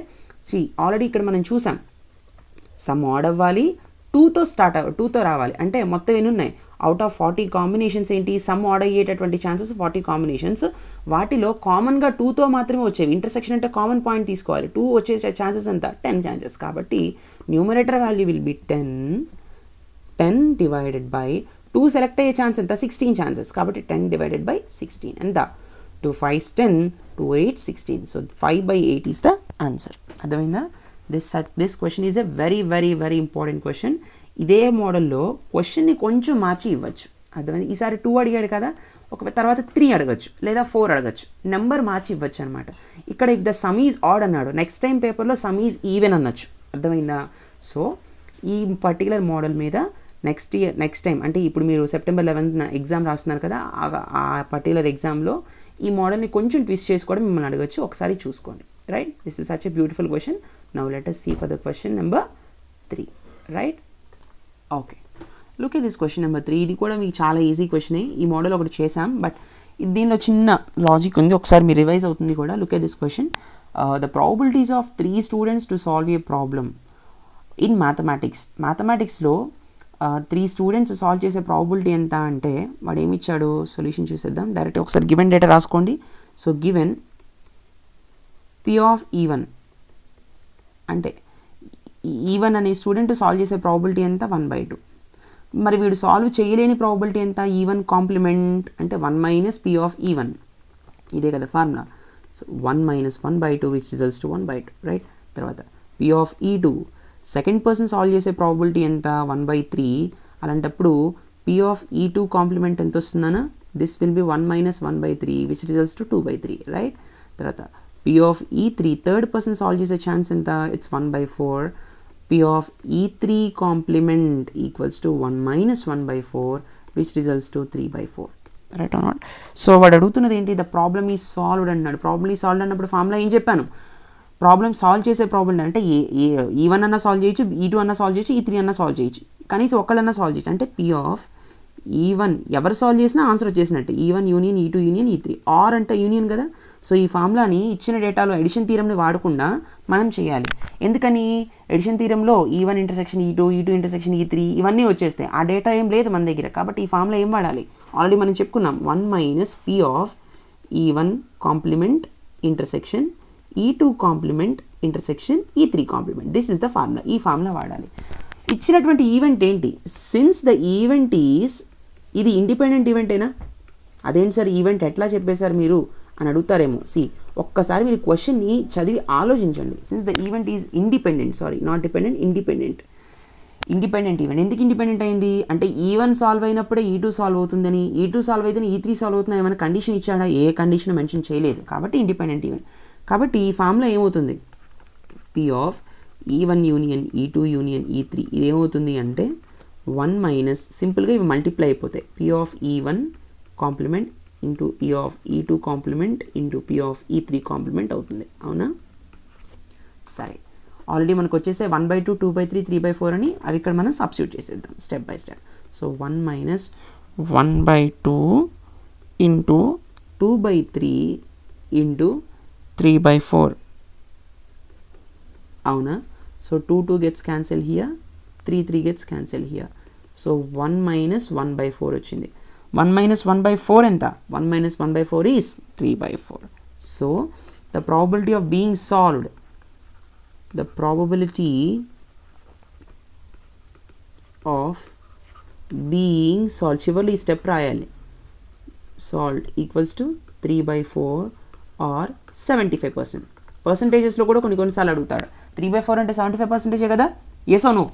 already ఇక్కడ మనం చూసాం, సమ్ ఆడ్ అవ్వాలి, 2తో రావాలి అంటే మొత్తం ఎన్ని ఉన్నాయి? అవుట్ ఆఫ్ 40 కాంబినేషన్స్ ఏంటి సమ్ ఆడ్ అయ్యేటటువంటి ఛాన్సెస్ 40 కాంబినేషన్స్. వాటిలో కామన్గా 2తో మాత్రమే వచ్చేవి. ఇంటర్సెక్షన్ అంటే కామన్ పాయింట్ తీసుకోవాలి. 2 వచ్చే ఛాన్సెస్ ఎంత? 10 ఛాన్సెస్. కాబట్టి numerator value will be 10 divided by 2 select అయ్యే ఛాన్స్ ఎంత? 16 ఛాన్సెస్. కాబట్టి 10 డివైడెడ్ బై 16 ఎంత? 2 5 10, 2 8 16. So 5/8 is the answer. అర్థమైందా? This question is a very very very important question. ఇదే మోడల్లో క్వశ్చన్ని కొంచెం మార్చి ఇవ్వచ్చు. అర్థమైంది? ఈసారి 2 అడిగాడు కదా, ఒక తర్వాత 3 అడగచ్చు లేదా 4 అడగచ్చు, నెంబర్ మార్చి ఇవ్వచ్చు అనమాట. ఇక్కడ if the sum is add అన్నాడు, నెక్స్ట్ టైం పేపర్లో సమ్ ఈజ్ ఈవెన్ అనొచ్చు. అర్థమైందా? సో ఈ పర్టికులర్ మోడల్ మీద నెక్స్ట్ టైం అంటే ఇప్పుడు మీరు సెప్టెంబర్ 11th ఎగ్జామ్ రాస్తున్నారు కదా, ఆ పర్టికులర్ ఎగ్జామ్లో ఈ మోడల్ని కొంచెం ట్విస్ట్ చేసుకోవడం మిమ్మల్ని అడగచ్చు. ఒకసారి చూసుకోండి right. This is such a beautiful question. Now let us see for the question number 3 right. Okay, look at this question number 3. ఇది కూడా మీకు చాలా ఈజీ క్వశ్చనే. ఈ మోడల్ ఒకటి చేసాం, బట్ దీనిలో చిన్న లాజిక్ ఉంది, ఒకసారి మీరు రివైజ్ అవుతుంది కూడా. Look at this question. The probabilities of 3 students to solve a problem in మ్యాథమెటిక్స్లో 3 స్టూడెంట్స్ సాల్వ్ చేసే ప్రాబిలిటీ ఎంత అంటే, వాడు ఏమి ఇచ్చాడు? సొల్యూషన్ చూసేద్దాం డైరెక్ట్. ఒకసారి గివెన్ డేటా రాసుకోండి. So given P of E1 అంటే E1 అనే స్టూడెంట్ సాల్వ్ చేసే ప్రాబిలిటీ ఎంత? 1/2. మరి వీడు సాల్వ్ చేయలేని ప్రాబిలిటీ ఎంత? E1 కాంప్లిమెంట్ అంటే 1 - P of E1. ఇదే కదా ఫార్ములా. So 1 - 1/2 which results to 1/2 right. తర్వాత P of E2 second person solve చేసే ప్రాబిలిటీ ఎంత? 1/3. అలాంటప్పుడు P of E2 కాంప్లిమెంట్ ఎంత వస్తుందనా? This will be 1 - 1/3 which results to 2/3 right. తర్వాత P of E3 third person solve చేసే ఛాన్స్ ఎంత? It's 1/4. P of E3 complement equals to 1 - 1/4 which results to 3/4 right or not? So వాడు అడుగుతున్నది ఏంటి? The problem is solved అన్నాడు. Problem is solved అన్నప్పుడు formula ఏం చెప్పాను? ప్రాబ్లమ్ సాల్వ్ చేసే ప్రాబ్లమ్ అంటే E1 అన్నా సాల్వ్ చేయొచ్చు, E2 అన్నా సాల్వ్ చేయొచ్చు, E3 అన్నా సాల్వ్ చేయొచ్చు, కనీసం ఒక్కళ్ళన్నా సాల్వ్ చేయొచ్చు. అంటే P of E1 ఎవరు సాల్వ్ చేసినా ఆన్సర్ వచ్చేసినట్టు. E1 union E2 union E3. Or అంటే యూనియన్ కదా. సో ఈ ఫార్ములాని ఇచ్చిన డేటాలో ఎడిషన్ థీరంని వాడకుండా మనం చేయాలి. ఎందుకని? Edition థీరంలో E1 intersection E2, E2 intersection E3 ఇవన్నీ వచ్చేస్తాయి. ఆ డేటా ఏం లేదు మన దగ్గర. కాబట్టి ఈ ఫార్ములా ఏం వాడాలి? ఆల్రెడీ మనం చెప్పుకున్నాం. 1 - P of E1 complement intersection E2 complement intersection E3 complement. This is the formula. ఈ ఫార్ములా వాడాలి. ఇచ్చినటువంటి ఈవెంట్ ఏంటి? సిన్స్ ద ఈవెంట్ ఈజ్, ఇది ఇండిపెండెంట్ ఈవెంటేనా? అదేంటి సార్ ఈవెంట్ ఎట్లా చెప్పేశారు మీరు అని అడుగుతారేమో. ఒక్కసారి మీరు క్వశ్చన్ని చదివి ఆలోచించండి. Since the event is independent, sorry not dependent, independent event. ఎందుకు ఇండిపెండెంట్ అయింది అంటే E1 సాల్వ్ అయినప్పుడే E2 సాల్వ్ అవుతుందని, E2 సాల్వ్ అయితేనే E3 సాల్వ్ అవుతుందని ఏమైనా కండిషన్ ఇచ్చాడా? ఏ కండిషన్ మెన్షన్ చేయలేదు. కాబట్టి ఇండిపెండెంట్ ఈవెంట్. కాబట్టి ఈ ఫార్ములా ఏమవుతుంది? P of E1 union E2 union E3 ఇది ఏమవుతుంది అంటే 1 మైనస్, సింపుల్గా ఇవి మల్టిప్లై అయిపోతాయి, P of E1 complement into P of E2 complement into P of E3 complement అవుతుంది. అవునా? సరే, ఆల్రెడీ మనకు వచ్చేసే 1/2 2/3 3/4 అని అవి ఇక్కడ మనం సబ్స్టిట్యూట్ చేసేద్దాం step by step. So 1 minus 1/2 into 2/3 into 3/4. అవునా? So 2 gets cancelled here, 3 gets cancelled here. So 1 minus 1/4 వచ్చింది. 1 మైనస్ 1/4 ఎంత? 1 minus 1/4 is 3/4. So the probability of being solved, the probability of being solved, చివరిలో ఈ step రాయాలి, solved equals to 3/4 are 75%. పర్సంటేజెస్లో కూడా కొన్నిసార్లు అడుగుతాడు. 3/4 అంటే 75% కదా, ఎస్ ఓ నో?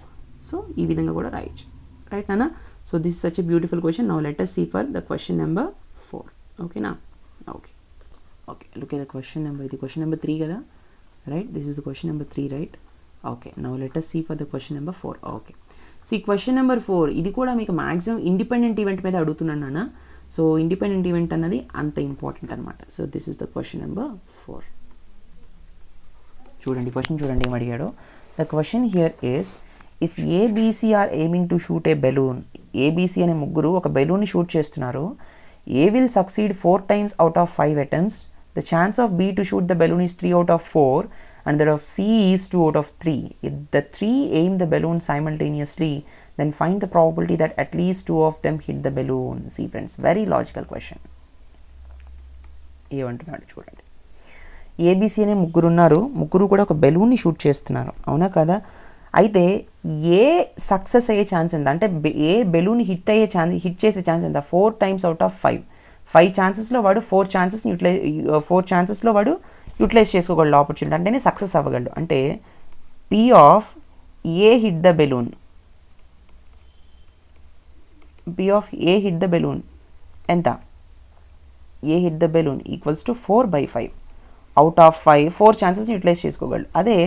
సో ఈ విధంగా కూడా రాయొచ్చు. రైట్ నాన్న? So this is such a beautiful question. Now let us see for the question number 4. ఓకేనా? Okay, look at the question number. ఇది question number 3 కదా, right? This is the question number 3, right? Okay, now let us see for the question number 4. Okay, see question number 4 ఇది కూడా మీకు maximum independent event మీద అడుగుతున్నాను నాన్న. So independent event అన్నది అంత ఇంపార్టెంట్ అనమాట. So this is the question number 4. చూడండి క్వశ్చన్, చూడండి ఏం అడిగాడో. The question here is, if ABC are aiming to shoot a balloon, ABC అనే ముగ్గురు ఒక బెలూన్ని షూట్ చేస్తున్నారు. A will succeed 4 times out of 5 attempts. The chance of B to shoot the balloon is 3 out of 4 and that of C is 2 out of 3. If the 3 aim the balloon simultaneously, then find the probability that at least 2 of them hit the balloon. See friends, very logical question. ఏమంటున్నాడు చూడండి. ABC అనే ముగ్గురు ఉన్నారు, ముగ్గురు కూడా ఒక బెలూన్ని shoot చేస్తున్నారు. అవునా కదా? అయితే ఏ సక్సెస్ అయ్యే ఛాన్స్ ఎంత అంటే ఏ బెలూన్ హిట్ చేసే ఛాన్స్ ఎంత? 4 times out of 5. 5 ఛాన్సెస్లో వాడు 4 ఛాన్సెస్లో వాడు యూటిలైజ్ చేసుకోగలడు ఆపర్చునిటీ, అంటేనే సక్సెస్ అవ్వగలడు. అంటే P of A hit the balloon, P of A hit the balloon ఎంత? A hit the balloon equals to 4/5. Out of 5 4 ఛాన్సెస్ని యూటిలైజ్ చేసుకోగలడు. అదే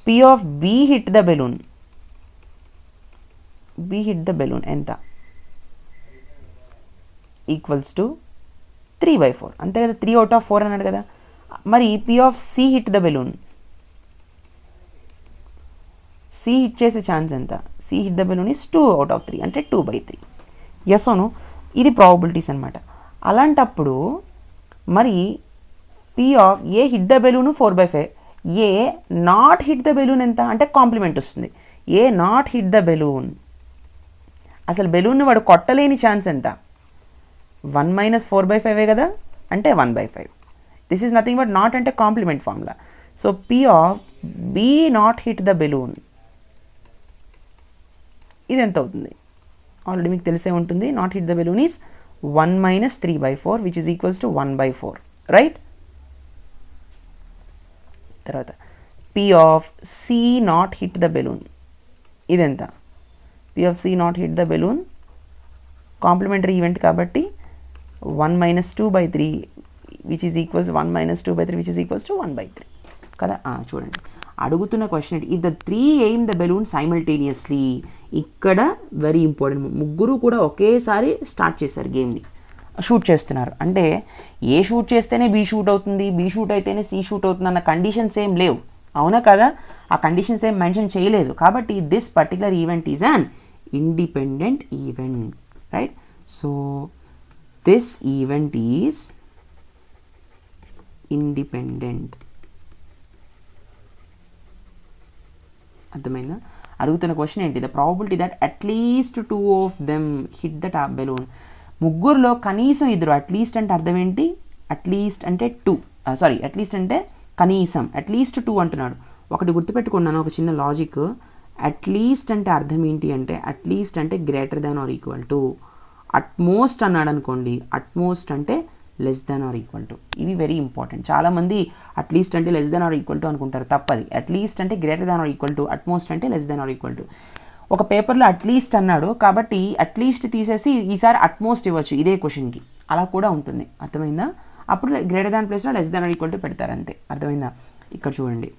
P of B hit the balloon, B hit the balloon ఎంత? Equals to 3/4. అంతే కదా, 3 out of 4 అన్నాడు కదా. మరి P of C hit the balloon, C hit చేసే ఛాన్స్ ఎంత? C hit the balloon is 2 out of 3 అంటే 2/3. Yes own? ఇది ప్రాబబిలిటీస్ అనమాట. అలాంటప్పుడు మరి P of A hit the balloon 4/5, A not hit the balloon ఎంత అంటే కాంప్లిమెంట్ వస్తుంది. A not hit the balloon, అసలు బెలూన్ని వాడు కొట్టలేని ఛాన్స్ ఎంత? 1 minus 4/5 కదా, అంటే 1/5. This is nothing but not అంటే complement formula. So P of B not hit the balloon ఇది ఎంత అవుతుంది? ఆల్రెడీ మీకు తెలిసే ఉంటుంది. Not hit the balloon is 1 minus 3/4 which is equals to 1/4, right? తర్వాత P of C not hit the balloon ఇదెంత? P of C not hit the balloon complementary event కాబట్టి 1 minus 2/3 which is equals 1 minus 2/3 which is equals to 1/3 కదా. చూడండి అడుగుతున్న question ఏంటి? If the 3 aim the balloon simultaneously, ఇక్కడ very important, ముగ్గురు కూడా ఒకేసారి స్టార్ట్ చేశారు గేమ్ని, షూట్ చేస్తున్నారు. అంటే ఏ షూట్ చేస్తేనే బి షూట్ అవుతుంది, బి షూట్ అయితేనే సి షూట్ అవుతుంది అన్న కండిషన్స్ ఏం లేవు. అవునా కదా? ఆ కండిషన్స్ ఏం మెన్షన్ చేయలేదు. కాబట్టి this particular event is an independent event, right? So this event is independent. అర్థమైందా? అడుగుతున్న క్వశ్చన్ ఏంటి? The probability that at least 2 of them hit the top balloon. ముగ్గురులో కనీసం ఇద్దరు, అట్లీస్ట్ అంటే అర్థం ఏంటి? అట్లీస్ట్ అంటే 2, సారీ అట్లీస్ట్ అంటే కనీసం, అట్లీస్ట్ 2 అంటున్నాడు. ఒకటి గుర్తుపెట్టుకున్నాను, ఒక చిన్న లాజిక్. అట్లీస్ట్ అంటే అర్థం ఏంటి అంటే, అట్లీస్ట్ అంటే greater than or equal to. At most అన్నాడు అనుకోండి, అట్మోస్ట్ అంటే less than or equal to. ఇది వెరీ ఇంపార్టెంట్. చాలామంది అట్లీస్ట్ అంటే less than or equal to అనుకుంటారు, తప్పది. అట్లీస్ట్ అంటే greater than or equal to, at most అంటే less than or equal to. ఒక పేపర్లో అట్లీస్ట్ అన్నాడు కాబట్టి అట్లీస్ట్ తీసేసి ఈసారి అట్మోస్ట్ ఇవ్వచ్చు ఇదే క్వశ్చన్కి, అలా కూడా ఉంటుంది. అర్థమైందా? అప్పుడు గ్రేటర్ దాన్ ప్లేస్లో less than or equal to పెడతారు అంతే. అర్థమైందా? ఇక్కడ చూడండి.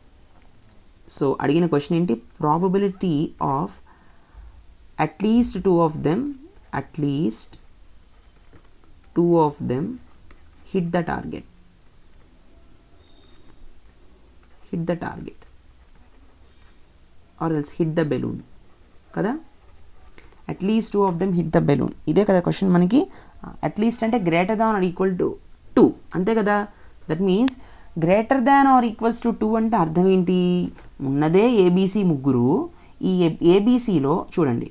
సో అడిగిన క్వశ్చన్ ఏంటి? Probability of at least two of them hit the target or else hit the balloon కదా. At least two of them hit the balloon, ఇదే కదా క్వశ్చన్ మనకి. అట్లీస్ట్ అంటే greater than or equal to 2 అంతే కదా. That means greater than are equals to 2 అంటే అర్థం ఏంటి? ఉన్నదే ఏబీసీ ముగ్గురు. ఈ ఏబీసీలో చూడండి,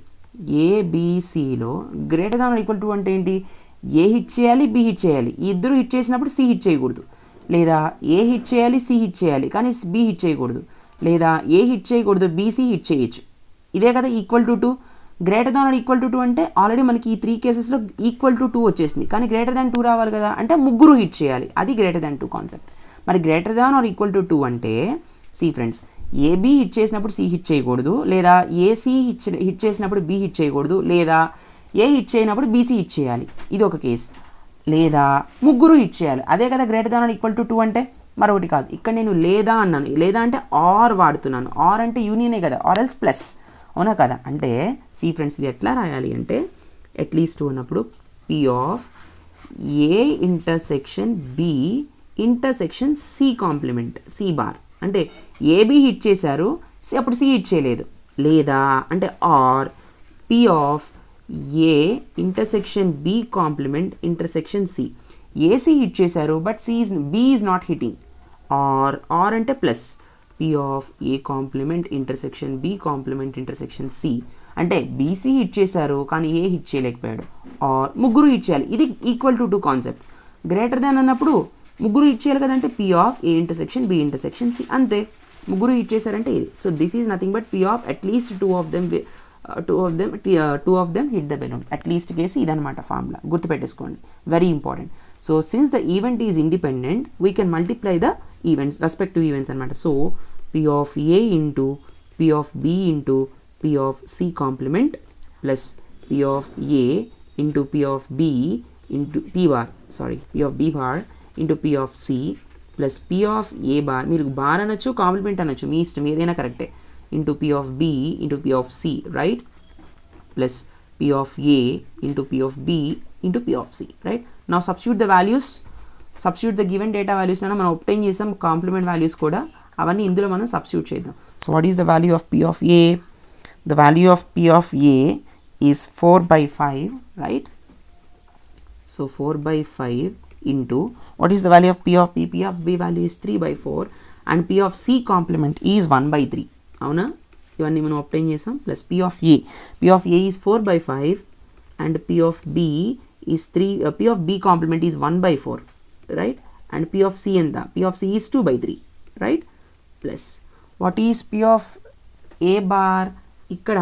ఏబీసీలో greater than or equal to అంటే ఏంటి? ఏ హిట్ చేయాలి, బి హిట్ చేయాలి. ఈ ఇద్దరు హిట్ చేసినప్పుడు సి హిట్ చేయకూడదు. లేదా ఏ హిట్ చేయాలి, సి హిట్ చేయాలి కానీ బి హిట్ చేయకూడదు. లేదా ఏ హిట్ చేయకూడదు, బీసీ హిట్ చేయొచ్చు. ఇదే కదా equal to 2. Greater than or equal to 2 అంటే ఆల్రెడీ మనకి ఈ 3 కేసెస్లో ఈక్వల్ టు 2 వచ్చేసింది. కానీ గ్రేటర్ దాన్ 2 రావాలి కదా, అంటే ముగ్గురు హిట్ చేయాలి. అది గ్రేటర్ దాన్ 2 కాన్సెప్ట్. మరి greater than or equal to 2 అంటే సి ఫ్రెండ్స్, ఏబి హిట్ చేసినప్పుడు సి హిట్ చేయకూడదు. లేదా ఏసీ హిట్ చేసినప్పుడు బి హిట్ చేయకూడదు. లేదా ఏ హిట్ చేయనప్పుడు బీసీ హిట్ చేయాలి, ఇది ఒక కేసు. లేదా ముగ్గురు హిట్ చేయాలి, అదే కదా greater than or equal to 2 అంటే. మరొకటి కాదు, ఇక్కడ నేను లేదా అన్నాను, లేదా అంటే ఆర్ వాడుతున్నాను. ఆర్ అంటే యూనియనే కదా, ఆర్ ఎల్స్ ప్లస్, అవునా కదా. అంటే సి ఫ్రెండ్స్, ఇది ఎట్లా రాయాలి అంటే అట్లీస్ట్ 2 అన్నప్పుడు P of A intersection B intersection C complement C bar. అంటే ఏబి హిట్ చేశారు, అప్పుడు సి హిట్ చేయలేదు. లేదా అంటే or P of A intersection B complement intersection C. AC hit చేశారు but B is not hitting. Or అంటే plus P of A complement intersection B complement intersection C. అంటే BC hit చేశారు కానీ A hit చేయలేకపోయాడు. Or ముగ్గురు hit చేయాలి, ఇది equal to 2 concept. Greater than అన్నప్పుడు ముగ్గురు హిట్ చేయాలి కదంటే P of A intersection B intersection C, అంతే. ముగ్గురు హిట్ చేశారంటే ఇది. So this is nothing but P of at least two of them hit the balloon. At least case ఇదనమాట ఫార్ములా, గుర్తుపెట్టేసుకోండి, very important. So since the event is independent we can multiply the events, respective events అనమాట. So P of A into P of B into P of C complement plus P of A into P of B into P of B bar into P of C plus P of A bar, మీరు bar అనొచ్చు complement అనొచ్చు మీ ఇష్టం, ఏదైనా కరెక్టే, into P of B into P of C, right? Plus P of A into P of B into P of C, right? Now substitute the values, substitute the given data values na మనం obtain చేసాం complement values కూడా, అవన్నీ ఇందులో మనం substitute చేద్దాం. So what is the value of P of A? The value of P of A is 4/5, right? So 4/5 into what is the value of P of B? P of B value is 3/4 and P of C complement is 1/3. అవునా, ఇవన్నీ మనం obtain చేసాం. Plus P of A is 4/5 and P of B is 3, P of B complement is 1/4, right? And P of C ఎంత? P of C is 2/3, right? Plus what is P of A bar? ఇక్కడ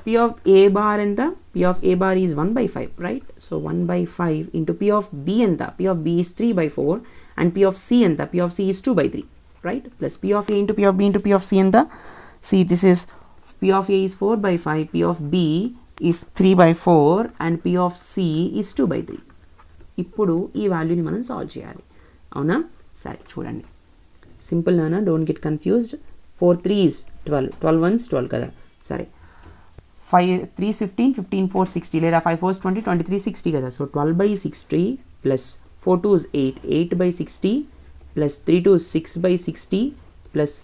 P of A bar ఎంత? P of A bar is 1/5, right? So 1/5 into P of B ఎంత? P of B is 3/4 and P of C ఎంత? P of C is 2/3, right? Plus P of A into P of B into P of C ఎంత? See, this is P of A is 4/5, P of B is 3/4 and P of C is 2/3. ఇప్పుడు ఈ వాల్యూని మనం solve చేయాలి, అవునా? సరే చూడండి, simple నానా, don't get confused. 4 3s 12, 12 1s 12 కదా. సరే 5 3s 15, 15 4 60 లేదా 5 4s 20, 23 60 కదా. So 12/60 plus 4 2s 8, 8/60 plus 3 2s 6/60 plus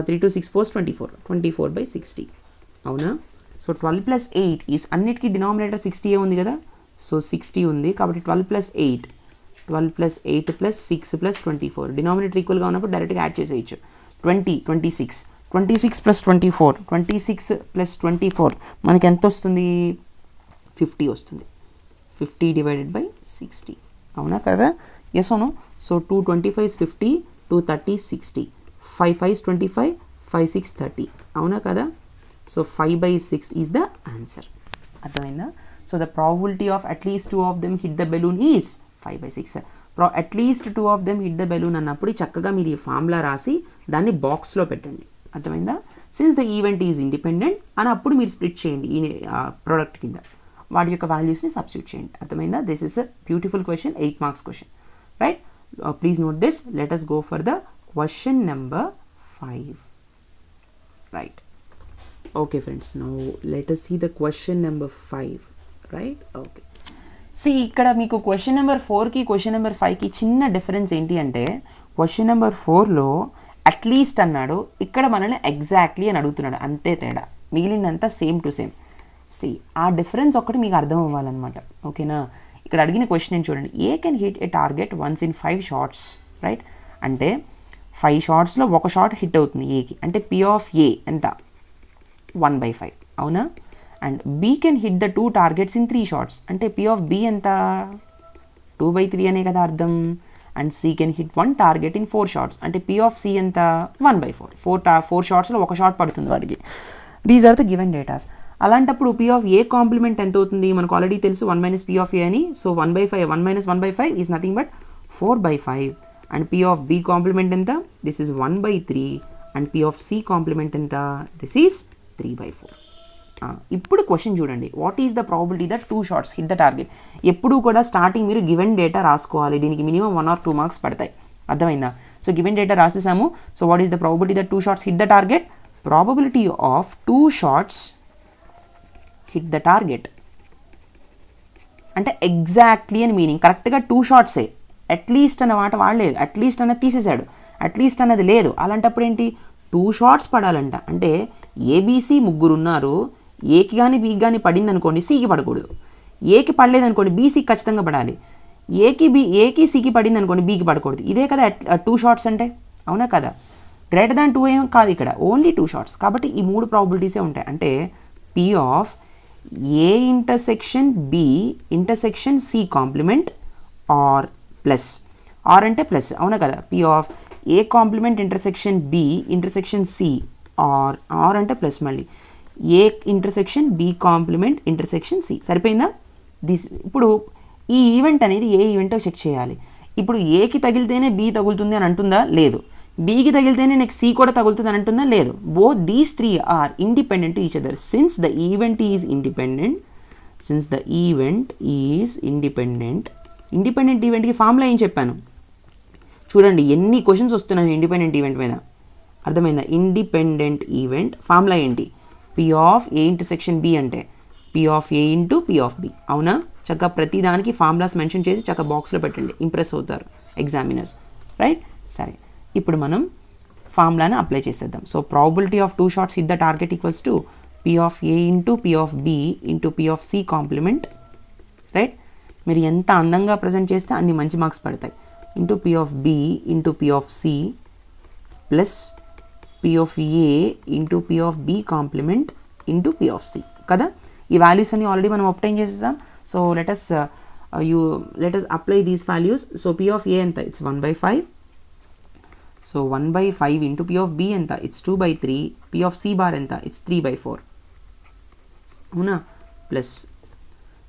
3 2 6 4 24, 24/60, అవునా? సో 12 + 8 ఈస్, అన్నిటికీ డినామినేటర్ 60 ఉంది కదా. సో 60 ఉంది కాబట్టి 12 + 8 + 8 + 6 + 24, డినామినేటర్ ఈక్వల్గా ఉన్నప్పుడు డైరెక్ట్గా యాడ్ చేసేయచ్చు. 26 + 24, 26 + 24 మనకి ఎంత వస్తుంది? 50 వస్తుంది. 50 / 60, అవునా కదా? ఎస్ అవును. సో 2 25 is 50, 2 30 60, 5 5 is 25, 5 6 30 అవునా కదా. So 5/6 is the answer. అర్థమైందా. So the probability of at least 2 of them hit the balloon is 5/6. At least 2 of them hit the balloon అన్నప్పుడు చక్కగా మీరు ఈ ఫార్ములా రాసి దాన్ని బాక్స్లో పెట్టండి. అర్థమైందా. Since the event is independent అని అప్పుడు మీరు స్ప్లిట్ చేయండి ఈ ప్రోడక్ట్ కింద, వాటి యొక్క వాల్యూస్ని సబ్స్టిట్యూట్ చేయండి. అర్థమైందా. This is a beautiful question, 8 marks question, right. Please note this. Let us go for the question number 5. Right. Okay friends, now let us see the question number 5. Right. Okay. See ఇక్కడ మీకు question number 4కి question number 5కి చిన్న difference ఏంటి అంటే question number 4లో at least అన్నాడు, ఇక్కడ మనల్ని ఎగ్జాక్ట్లీ అని అడుగుతున్నాడు, అంతే తేడా, మిగిలిందంతా సేమ్ టు సేమ్. సి ఆ డిఫరెన్స్ ఒకటి మీకు అర్థం అవ్వాలన్నమాట. ఓకేనా. ఇక్కడ అడిగిన క్వశ్చన్ చూడండి, ఏ can hit A target once in 5 shots, right. అంటే 5 షాట్స్లో ఒక షాట్ హిట్ అవుతుంది ఏకి, అంటే పి ఆఫ్ ఏ ఎంత 1/5 అవునా. And B can hit the 2 targets in 3 shots, అంటే పి ఆఫ్ బీ ఎంత 2/3 అనే కదా అర్థం. And C can hit 1 target in 4 shots, అంటే పి ఆఫ్ సి ఎంత 1/4. 4 షాట్స్లో ఒక షాట్ పడుతుంది వాడికి. These are the given datas. అలాంటప్పుడు పి ఆఫ్ ఏ కాంప్లిమెంట్ ఎంత అవుతుంది మనకు ఆల్రెడీ తెలుసు, 1 - పి ఆఫ్ ఏ అని. So 1/5, 1 - 1/5 is nothing but 4/5. And P of B complement ఎంత, this is 1/3. And P of C complement ఎంత, దిస్ ఈజ్ 3/4. ఇప్పుడు question చూడండి, what is the probability that 2 shots hit the target. ఎప్పుడు కూడా starting మీరు given data రాసుకోవాలి, దీనికి minimum 1 or 2 marks పడతాయి. అర్థమైందా. సో గివెన్ డేటా రాసేసాము. So what is the probability that 2 shots hit the target. Probability of 2 shots hit the target అంటే exactly అని మీనింగ్, కరెక్ట్గా 2 షాట్సే. అట్లీస్ట్ అన్న మాట వాడలేదు, అట్లీస్ట్ అన్నది తీసేశాడు, అట్లీస్ట్ అన్నది లేదు. అలాంటప్పుడు ఏంటి 2 షాట్స్ పడాలంట. అంటే ఏబీసీ ముగ్గురు ఉన్నారు, ఏకి కానీ బీకి కానీ పడింది అనుకోండి సికి పడకూడదు, ఏకి పడలేదనుకోండి బీసీకి ఖచ్చితంగా పడాలి, ఏకి సికి పడింది అనుకోండి బీకి పడకూడదు. ఇదే కదా 2 షాట్స్ అంటే, అవునా కదా. గ్రేటర్ దాన్ 2 ఏం కాదు ఇక్కడ, ఓన్లీ 2 షాట్స్. కాబట్టి ఈ 3 ప్రాబిలిటీసే ఉంటాయి. అంటే P of A intersection B intersection C complement or plus, or అంటే ప్లస్, అవునా కదా. P of A complement intersection B intersection C or అంటే ప్లస్, మళ్ళీ A intersection B complement intersection C. సరిపోయిందా. ఇప్పుడు ఈ ఈవెంట్ అనేది ఏ ఈవెంటో చెక్ చేయాలి. ఇప్పుడు ఏకి తగిలితేనే బి తగులుతుంది అని అంటుందా, లేదు. బీకి తగిలితేనే నెక్స్ట్ సి కూడా తగులుతుంది అని అంటుందా, లేదు. Both these 3 are independent to each other. Since the event is independent, independent ఈవెంట్కి ఫార్ములా ఏం చెప్పాను చూడండి. ఎన్ని క్వశ్చన్స్ వస్తున్నాయి ఇండిపెండెంట్ ఈవెంట్ మీద, అర్థమైందా. ఇండిపెండెంట్ ఈవెంట్ ఫార్ములా ఏంటి, P of A intersection B అంటే P of A into P of B. అవునా. చక్కగా ప్రతి దానికి ఫార్ములాస్ మెన్షన్ చేసి చక్కగా బాక్స్లో పెట్టండి, ఇంప్రెస్ అవుతారు ఎగ్జామినర్స్, రైట్. సరే, ఇప్పుడు మనం ఫార్ములాని అప్లై చేసేద్దాం. So probability of 2 shots hit the target equals to P of A into P of B into P of C complement, right. మీరు ఎంత అందంగా ప్రజెంట్ చేస్తే అన్ని మంచి మార్క్స్ పడతాయి. Into P of B into P of C plus P of A into P of B complement into P of C కదా. ఈ values అన్ని ఆల్రెడీ మనం అప్టైన్ చేసేసాం. So let us apply these values. So P of A ఎంత, it's 1/5. So 1/5 into P of B ఎంత, it's 2/3. P of C bar ఎంత, it's 3/4 అవునా. Plus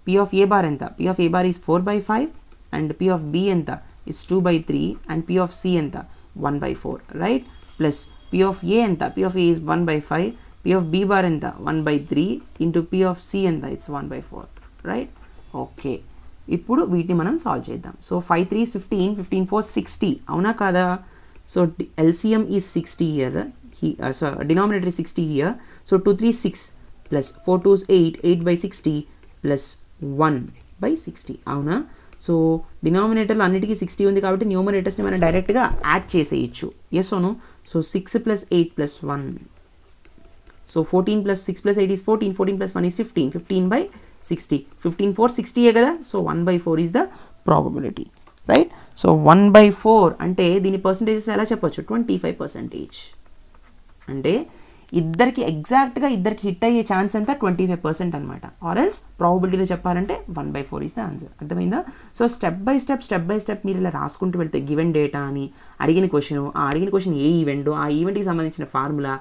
P of A bar ఎంత, P of A bar is 4/5 and P of B ఎంత it's 2/3 and P of C ఎంత 1/4, right. Plus P of A ఎంత, P of A is 1/5, P of B bar ఎంత 1/3 into P of C ఎంత it's 1/4, right. Okay, ఇప్పుడు వీటిని మనం solve చేద్దాం. So 5 3 15, 15 4 60 అవునా కాదా. So LCM is 60 here, so denominator is 60 here. So 2 3 6 plus 4 2 8, 8/60 plus 1/60 అవునా. సో డినామినేటర్లో అన్నిటికీ 60 ఉంది కాబట్టి న్యూమరేటర్స్ని మనం డైరెక్ట్గా యాడ్ చేసేయచ్చు. Yes or no. So 6 + 8 + 1, so 14 + 6 + 8 is 14, 14 + 1 is 15, 15/60, 15 4 60 కదా. So 1/4 is the probability, right. So 1/4 అంటే దీని పర్సంటేజెస్ ఎలా చెప్పొచ్చు, 25%. అంటే ఇద్దరికి ఎగ్జాక్ట్గా ఇద్దరికి హిట్ అయ్యే ఛాన్స్ ఎంత 25% అనమాట. ఆర్ ఎల్స్ ప్రాబబిలిటీలో చెప్పాలంటే 1/4 ఈస్ ద ఆన్సర్. అర్థమైందా? సో స్టెప్ బై స్టెప్ మీరు ఇలా రాసుకుంటూ వెళ్తే గివెన్ డేటా అని అడిగిన క్వశ్చన్ ఏ ఈవెంట్, ఆ ఈవెంట్కి సంబంధించిన ఫార్ములా,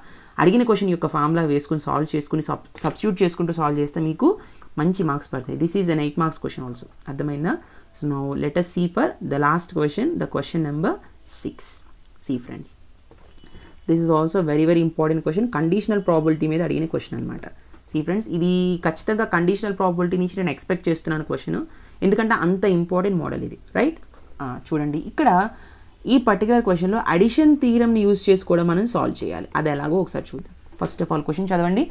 అడిగిన క్వశ్చన్ యొక్క ఫార్ములా వేసుకుని సాల్వ్ చేసుకుని సబ్స్టిట్యూట్ చేసుకుంటూ సాల్వ్ చేస్తే మీకు మంచి మార్క్స్ పడతాయి. This is an 8 marks question also. అర్థమైందా? So now let us see for the last question, the question number 6. See friends, this is also very very important question. Conditional probability మీద అడిగిన question అనమాట. See friends, ఇది ఖచ్చితంగా conditional probability నుంచి నేను expect చేస్తున్నాను question, ఎందుకంటే అంత ఇంపార్టెంట్ మోడల్ ఇది, రైట్? చూడండి, ఇక్కడ ఈ పర్టికులర్ క్వశ్చన్లో అడిషన్ థీరమ్ని యూజ్ చేసుకోవడం మనం సాల్వ్ చేయాలి. అది ఎలాగో ఒకసారి చూద్దాం. ఫస్ట్ ఆఫ్ ఆల్ క్వశ్చన్ చదవండి.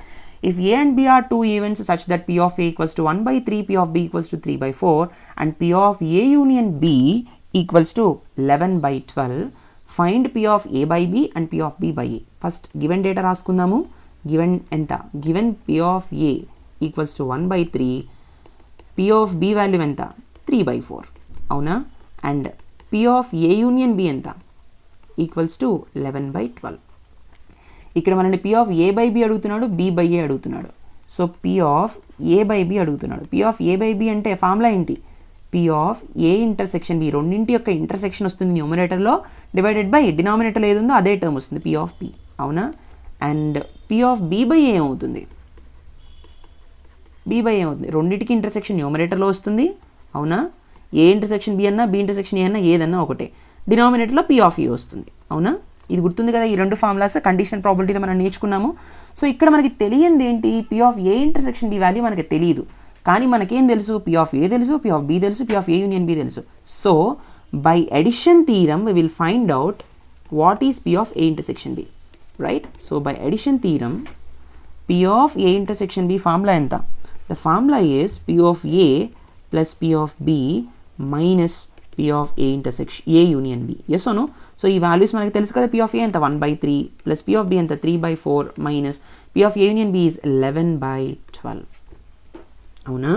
If A and B are two events such that P of A equals to 1/3, P of B equals to 3/4 and P of A union B equals to 11/12, find P of A by B and P of B by A. First given data రాసుకుందాము. given ఎంత? given P of A equals to 1/3, P of B value ఎంత? 3/4, అవునా? And P of A union B ఎంత? Equals to 11/12. ఇక్కడ మనల్ని P of A by B అడుగుతున్నాడు, B by A అడుగుతున్నాడు. So P of A by B అడుగుతున్నాడు. P of A by B అంటే formula ఏంటి? P of A intersection B, రెండింటి యొక్క ఇంటర్సెక్షన్ వస్తుంది న్యూమరేటర్లో, డివైడెడ్ బై డినామినేటర్లో ఏది ఉందో అదే టర్మ్ వస్తుంది, P of P, అవునా? And P of B by A ఏమవుతుంది? B by A అవుతుంది. రెండింటికి ఇంటర్సెక్షన్ న్యూమరేటర్లో వస్తుంది, అవునా? A ఇంటర్సెక్షన్ B అన్నా, B ఇంటర్సెక్షన్ A అన్నా ఏదన్నా ఒకటే, డినామినేటర్లో P of A వస్తుంది, అవునా? ఇది గుర్తుంది కదా, ఈ రెండు ఫార్ములాస్ కండిషనల్ ప్రాబబిలిటీలో మనం నేర్చుకున్నాము. సో ఇక్కడ మనకి తెలియంది ఏంటి? P of A intersection B value మనకి తెలియదు, కానీ మనకేం తెలుసు? P of A తెలుసు, P of B తెలుసు, P of A union B తెలుసు. So by addition theorem we will find out what is P of A intersection B, right? So by addition theorem P of A intersection B formula ఎంత? The formula is P of A plus P of B minus P of A intersection A union B. Yes or no? So ఈ values మనకి తెలుసు కదా. P of A ఎంత? 1/3 plus P of B ఎంత? 3/4 minus P of A union B is 11/12, అవునా?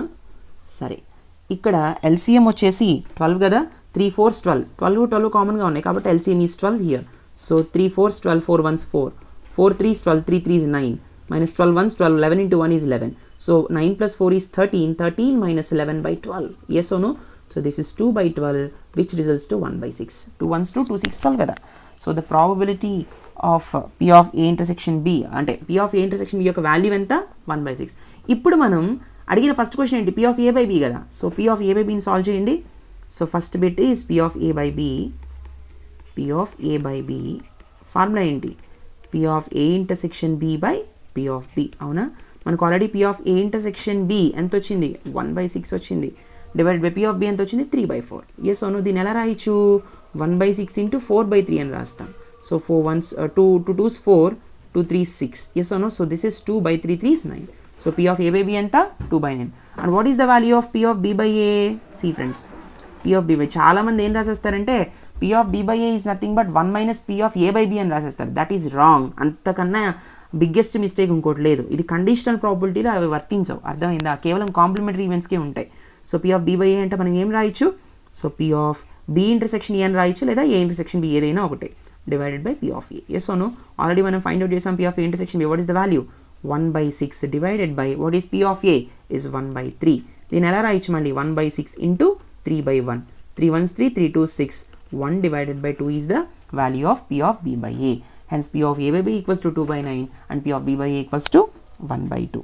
సరే, ఇక్కడ LCM వచ్చేసి 12 కదా, 3 4s 12, 12 కామన్గా ఉన్నాయి కాబట్టి LCM is 12 here. So 3 4s 12, 4 1s 4, 4 3s 12, 3 3s 9, minus 12 1s 12, 11 into 1 is 11. So 9 plus 4 is 13, 13 minus 11/12. Yes or no? So this is 2/12, which results to 1/6. 2 1s 2, 2 6 12 కదా. So the probability of P of A intersection B అంటే P of A intersection B యొక్క value ఎంత? 1/6. ఇప్పుడు మనం అడిగిన first question ఏంటి? P of A by B కదా. So P of A by B ని సాల్వ్ చేయండి. So first bit is P of A by B. P of A by B formula ఏంటి? P of A intersection B by P of B, అవునా? మనకు already P of A intersection B ఎంత వచ్చింది? 1/6 వచ్చింది. Divide by P of B ఎంత వచ్చింది? 3/4. Yes అవును. దీన్ని ఎలా రాయొచ్చు? 1/6 ఇంటూ 4/3 అని రాస్తాం. So 4 1s 2 2s 4, 2 3s 6. Yes అవును. So this is 2/3, 3 is 9. So P of A by B ఎంత? 2/9. And what is the value of P of B by A? See friends, P of B by చాలామంది ఏం రాసేస్తారంటే P of B by A is nothing but 1 minus P of A by B అని రాసేస్తారు. That is wrong. అంతకన్నా biggest mistake ఇంకోటి లేదు. ఇది conditional ప్రాబబిలిటీలో అవి వర్తించవు, అర్థమైందా? కేవలం కాంప్లిమెంటరీ ఈవెంట్స్కే ఉంటాయి. So P of B by A అంటే మనం ఏం రాయొచ్చు? So P of B intersection A అని రాయొచ్చు, లేదా A ఇంటర్సెక్షన్ B ఏదైనా ఒకటే, divided by P of A. Yes or no? Already మనం ఫైండ్ అవుట్ చేసాం P of A intersection B. What is the value? 1/6 divided by what is P of A is 1/3. దీన్ని ఎలా రాయొచ్చు మళ్ళీ? 1/6 into 3/1. 3 1s 3, 3 2s 6. 1 divided by 2 is the value of P of B by A. Hence P of A by B equals to 2/9 and P of B by A equals to 1/2.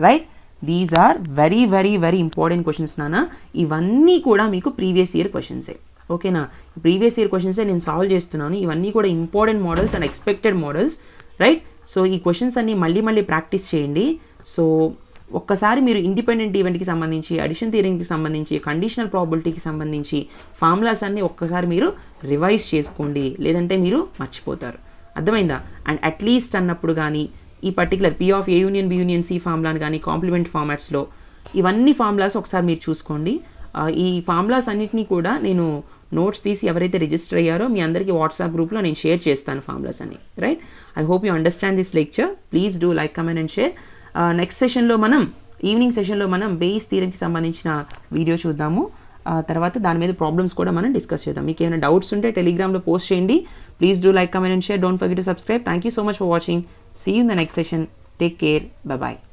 Right? These are very very very important questions నానా. ఇవన్నీ కూడా మీకు previous year క్వశ్చన్సే, ఓకేనా? Previous year క్వశ్చన్సే నేను solve చేస్తున్నాను. ఇవన్నీ కూడా important models and expected models, right? So ఈ క్వశ్చన్స్ అన్ని మళ్ళీ ప్రాక్టీస్ చేయండి. సో ఒక్కసారి మీరు ఇండిపెండెంట్ ఈవెంట్కి సంబంధించి, అడిషన్ థియరీకి సంబంధించి, కండిషనల్ ప్రాబబిలిటీకి సంబంధించి ఫార్ములాస్ అన్ని ఒక్కసారి మీరు రివైజ్ చేసుకోండి, లేదంటే మీరు మర్చిపోతారు, అర్థమైందా? అండ్ అట్లీస్ట్ అన్నప్పుడు కానీ ఈ particular P of A union B union C ఫార్ములాని కానీ కాంప్లిమెంట్ ఫార్మాట్స్లో ఇవన్నీ ఫార్ములాస్ ఒకసారి మీరు చూసుకోండి. ఈ ఫార్ములాస్ అన్నిటినీ కూడా నేను నోట్స్ తీసి ఎవరైతే రిజిస్టర్ అయ్యారో మీ అందరికీ వాట్సాప్ గ్రూప్లో నేను షేర్ చేస్తాను ఫార్ములాస్ అన్ని, right? I hope you understand this lecture. Please do like, comment and share. Next సెషన్లో మనం ఈవినింగ్ సెషన్లో మనం బేస్ థియరీకి సంబంధించిన వీడియో చూద్దాము. తర్వాత దాని మీద ప్రాబ్లమ్స్ కూడా మనం డిస్కస్ చేద్దాం. మీకు ఏమైనా డౌట్స్ ఉంటే టెలిగ్రామ్లో పోస్ట్ చేయండి. Please do like, comment and share. Don't forget to subscribe. Thank you so much for watching. See you in the next session. Take care. Bye bye.